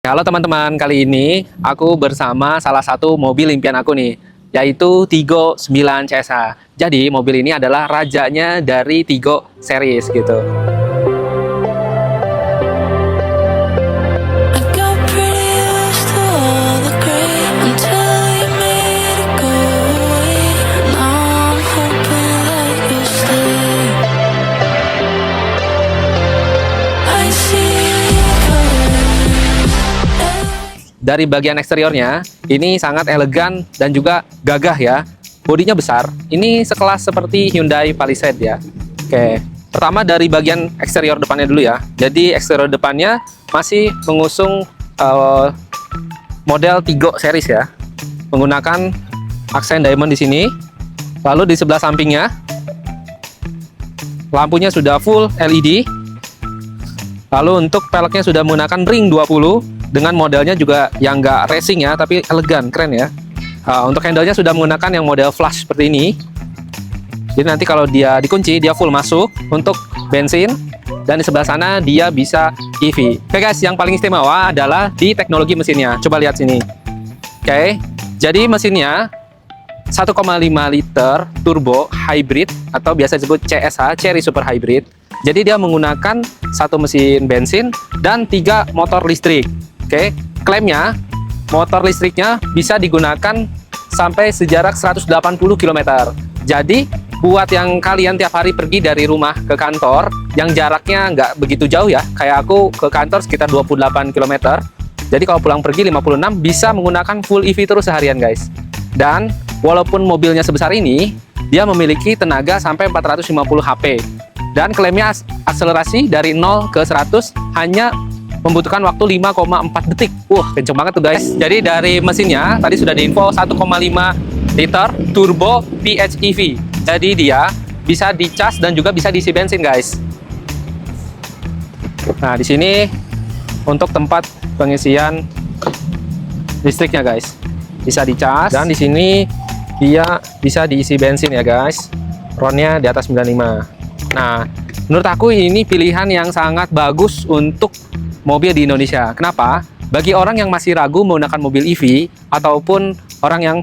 Halo teman-teman, kali ini aku bersama salah satu mobil impian aku nih, yaitu Tigo 9 CSH. Jadi mobil ini adalah rajanya dari Tigo series gitu. I got pretty used to all the gray until you made it go away. Now I'm hoping that you'll stay. I see colors. Dari bagian eksteriornya, ini sangat elegan dan juga gagah ya. Bodinya besar, ini sekelas seperti Hyundai Palisade ya. Oke, pertama dari bagian eksterior depannya dulu ya. Jadi eksterior depannya masih mengusung model Tigo series ya, menggunakan aksen diamond di sini. Lalu di sebelah sampingnya, lampunya sudah full LED. Lalu untuk peleknya sudah menggunakan ring 20 dengan modelnya juga yang nggak racing ya, tapi elegan, keren ya. Untuk handle-nya sudah menggunakan yang model flush seperti ini. Jadi nanti kalau dia dikunci, dia full masuk untuk bensin. Dan di sebelah sana dia bisa EV. Oke guys, yang paling istimewa adalah di teknologi mesinnya. Coba lihat sini. Oke, jadi mesinnya 1,5 liter turbo hybrid atau biasa disebut CSH, Chery Super Hybrid. Jadi dia menggunakan satu mesin bensin dan 3 motor listrik. Oke, klaimnya motor listriknya bisa digunakan sampai sejarak 180 km. Jadi buat yang kalian tiap hari pergi dari rumah ke kantor yang jaraknya nggak begitu jauh ya, kayak aku ke kantor sekitar 28 km. Jadi kalau pulang pergi 56 bisa menggunakan full EV terus seharian guys. Dan walaupun mobilnya sebesar ini, dia memiliki tenaga sampai 450 HP. Dan klaimnya akselerasi dari 0 ke 100 hanya membutuhkan waktu 5,4 detik. Wah, kenceng banget tuh guys. Jadi dari mesinnya tadi sudah diinfo 1,5 liter turbo PHEV. Jadi dia bisa dicas dan juga bisa diisi bensin guys. Nah, di sini untuk tempat pengisian listriknya guys. Bisa dicas dan di sini dia bisa diisi bensin ya guys. RON-nya di atas 95. Nah, menurut aku ini pilihan yang sangat bagus untuk mobil di Indonesia. Kenapa? Bagi orang yang masih ragu menggunakan mobil EV ataupun orang yang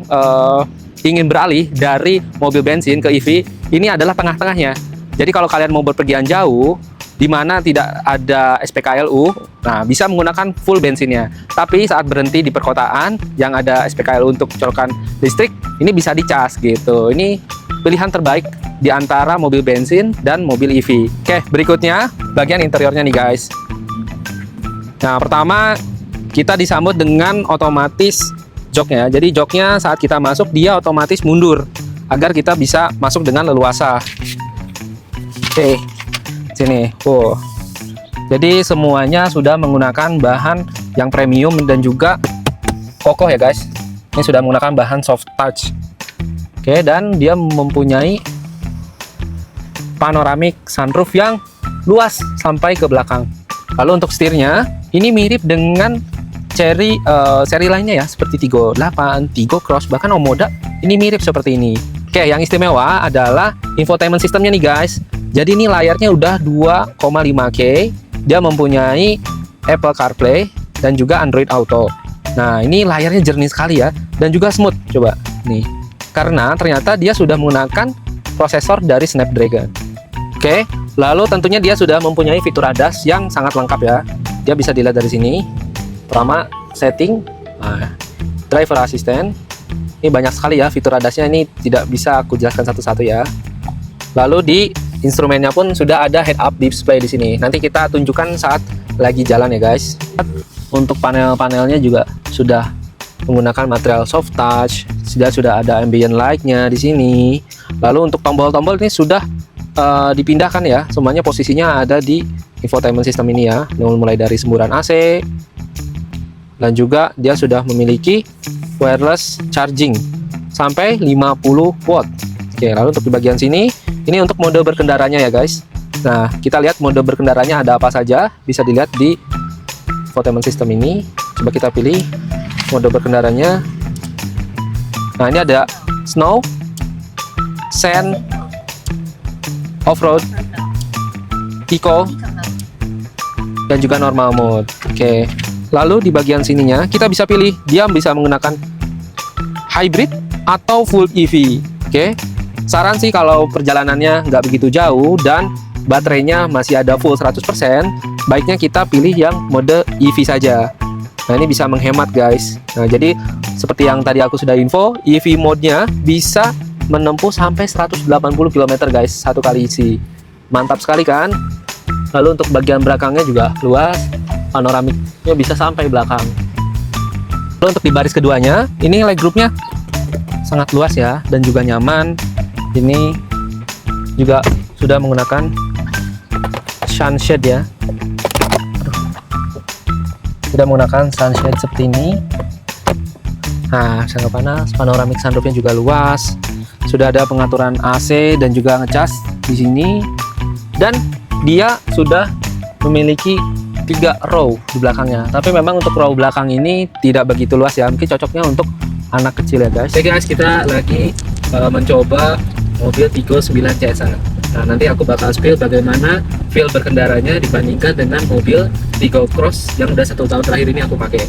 ingin beralih dari mobil bensin ke EV, ini adalah tengah-tengahnya. Jadi kalau kalian mau berpergian jauh, di mana tidak ada SPKLU, nah bisa menggunakan full bensinnya. Tapi saat berhenti di perkotaan yang ada SPKLU untuk colokan listrik, ini bisa dicas gitu. Ini pilihan terbaik di antara mobil bensin dan mobil EV. Oke, berikutnya bagian interiornya nih guys. Nah, pertama kita disambut dengan otomatis joknya. Jadi joknya saat kita masuk dia otomatis mundur agar kita bisa masuk dengan leluasa. Oke, sini. Jadi semuanya sudah menggunakan bahan yang premium dan juga kokoh ya guys. Ini sudah menggunakan bahan soft touch. Oke, dan dia mempunyai panoramic sunroof yang luas sampai ke belakang. Lalu untuk setirnya, ini mirip dengan seri lainnya ya, seperti Tigo 8, Tigo Cross, bahkan Omoda, ini mirip seperti ini. Oke, yang istimewa adalah infotainment systemnya nih guys. Jadi ini layarnya udah 2,5K, dia mempunyai Apple CarPlay dan juga Android Auto. Nah, ini layarnya jernih sekali ya, dan juga smooth, coba nih. Karena ternyata dia sudah menggunakan prosesor dari Snapdragon. Oke, lalu tentunya dia sudah mempunyai fitur ADAS yang sangat lengkap ya. Dia bisa dilihat dari sini. Pertama, setting, driver assistant. Ini banyak sekali ya fitur ADAS-nya, ini tidak bisa aku jelaskan satu-satu ya. Lalu di instrumennya pun sudah ada head-up display di sini. Nanti kita tunjukkan saat lagi jalan ya guys. Untuk panel-panelnya juga sudah menggunakan material soft touch. Sudah ada ambient light-nya di sini. Lalu untuk tombol-tombol ini sudah dipindahkan ya, semuanya posisinya ada di infotainment system ini ya, mulai dari semburan AC dan juga dia sudah memiliki wireless charging sampai 50 watt. Oke, lalu untuk di bagian sini ini untuk mode berkendaranya ya guys. Nah, kita lihat mode berkendaranya ada apa saja, bisa dilihat di infotainment system ini. Coba kita pilih mode berkendaranya. Nah, ini ada snow, sand, off-road, eco, dan juga normal mode. Oke, Lalu di bagian sininya kita bisa pilih, dia bisa menggunakan hybrid atau full EV. Oke, saran sih kalau perjalanannya nggak begitu jauh dan baterainya masih ada full 100%, baiknya kita pilih yang mode EV saja. Nah, ini bisa menghemat guys. Nah, jadi seperti yang tadi aku sudah info, EV mode-nya bisa menempuh sampai 180 km guys satu kali isi. Mantap sekali kan? Lalu untuk bagian belakangnya juga luas, panoramiknya bisa sampai belakang. Lalu untuk di baris keduanya, ini leg groupnya sangat luas ya dan juga nyaman. Ini juga sudah menggunakan sunshade ya. Sudah menggunakan sunshade seperti ini. Nah, sangat panas. Panoramik sunroofnya juga luas. Sudah ada pengaturan AC dan juga ngecas di sini. Dan dia sudah memiliki 3 row di belakangnya. Tapi memang untuk row belakang ini tidak begitu luas ya. Mungkin cocoknya untuk anak kecil ya guys. Oke guys, kita lagi mencoba mobil Tigo 9 CSA. Nah, nanti aku bakal spill bagaimana feel berkendaranya dibandingkan dengan mobil Tigo Cross yang udah 1 tahun terakhir ini aku pakai.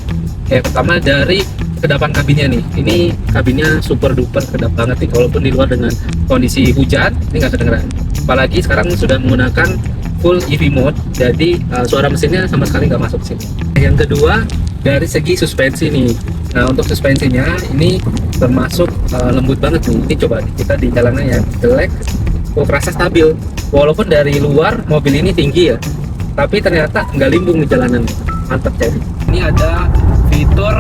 Oke, pertama dari kedapan kabinnya nih. Ini kabinnya super duper kedap banget nih. Walaupun di luar dengan kondisi hujan, ini nggak kedengeran. Apalagi sekarang sudah menggunakan full EV mode, jadi suara mesinnya sama sekali nggak masuk sini. Yang kedua dari segi suspensi nih. Nah, untuk suspensinya ini termasuk lembut banget nih. Ini coba nih, kita di jalanan ya jelek, kerasa stabil. Walaupun dari luar mobil ini tinggi ya, tapi ternyata nggak limbung di jalanan. Mantap jadi. Ini ada fitur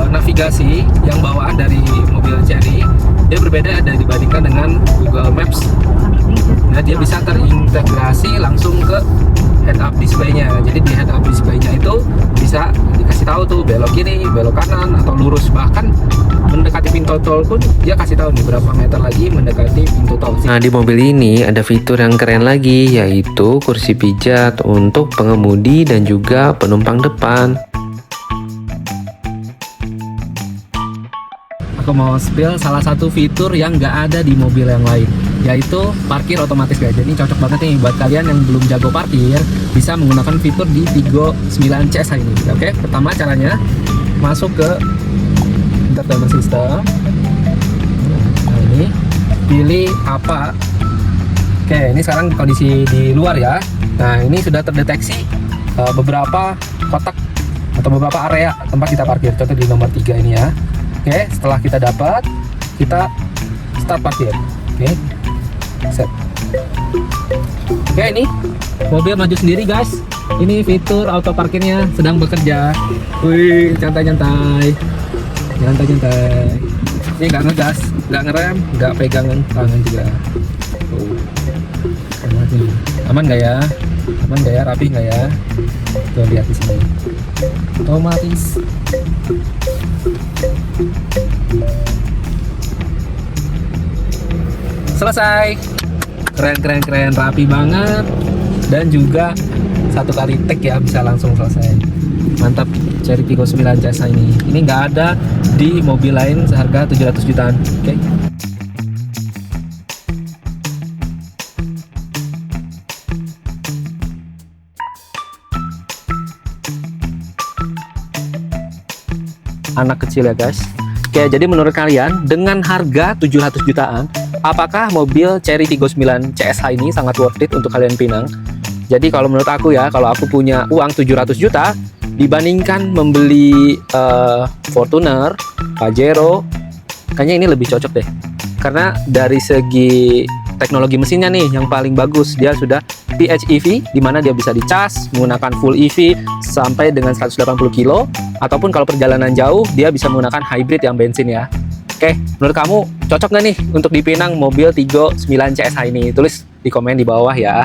navigasi yang bawaan dari mobil Chery. Dia berbeda dari dibandingkan dengan Google Maps. Nah, dia bisa terintegrasi langsung ke head-up display-nya. Jadi di head-up display-nya itu bisa dikasih tahu tuh belok kiri, belok kanan, atau lurus. Bahkan mendekati pintu tol pun dia kasih tahu nih berapa meter lagi mendekati pintu tol. Nah, di mobil ini ada fitur yang keren lagi, yaitu kursi pijat untuk pengemudi dan juga penumpang depan. Aku mau spill salah satu fitur yang nggak ada di mobil yang lain, yaitu parkir otomatis guys. Jadi cocok banget nih buat kalian yang belum jago parkir, bisa menggunakan fitur di Tigo 9 CSA ini. Oke, pertama caranya masuk ke entertainment system. Nah, ini pilih apa. Oke, ini sekarang kondisi di luar ya. Nah, ini sudah terdeteksi beberapa kotak atau beberapa area tempat kita parkir. Contoh di nomor 3 ini ya. Oke, setelah kita dapat, kita start parkir. Oke, set. Oke, ini mobil maju sendiri guys. Ini fitur auto parkirnya sedang bekerja. Wih, santai-santai, santai-santai. Ini nggak ngegas, nggak ngerem, nggak pegangan tangan juga. Aman nggak ya? Aman nggak ya? Rapi nggak ya? Tuh, lihat di sini. Otomatis. Selesai. Keren, rapi banget. Dan juga satu kali tag ya bisa langsung selesai. Mantap Chery Tigo 9 CSA ini. Ini nggak ada di mobil lain seharga 700 jutaan. Oke. Anak kecil ya guys. Oke, jadi menurut kalian dengan harga 700 jutaan, apakah mobil Chery Tigo 9 CSA ini sangat worth it untuk kalian pinang? Jadi kalau menurut aku ya, kalau aku punya uang 700 juta dibandingkan membeli Fortuner, Pajero, kayaknya ini lebih cocok deh. Karena dari segi teknologi mesinnya nih yang paling bagus, dia sudah PHEV di mana dia bisa dicas menggunakan full EV sampai dengan 180 kilo, ataupun kalau perjalanan jauh dia bisa menggunakan hybrid yang bensin ya. Oke, menurut kamu cocok nggak nih untuk dipinang mobil Tigo 9 CSA ini? Tulis di komen di bawah ya.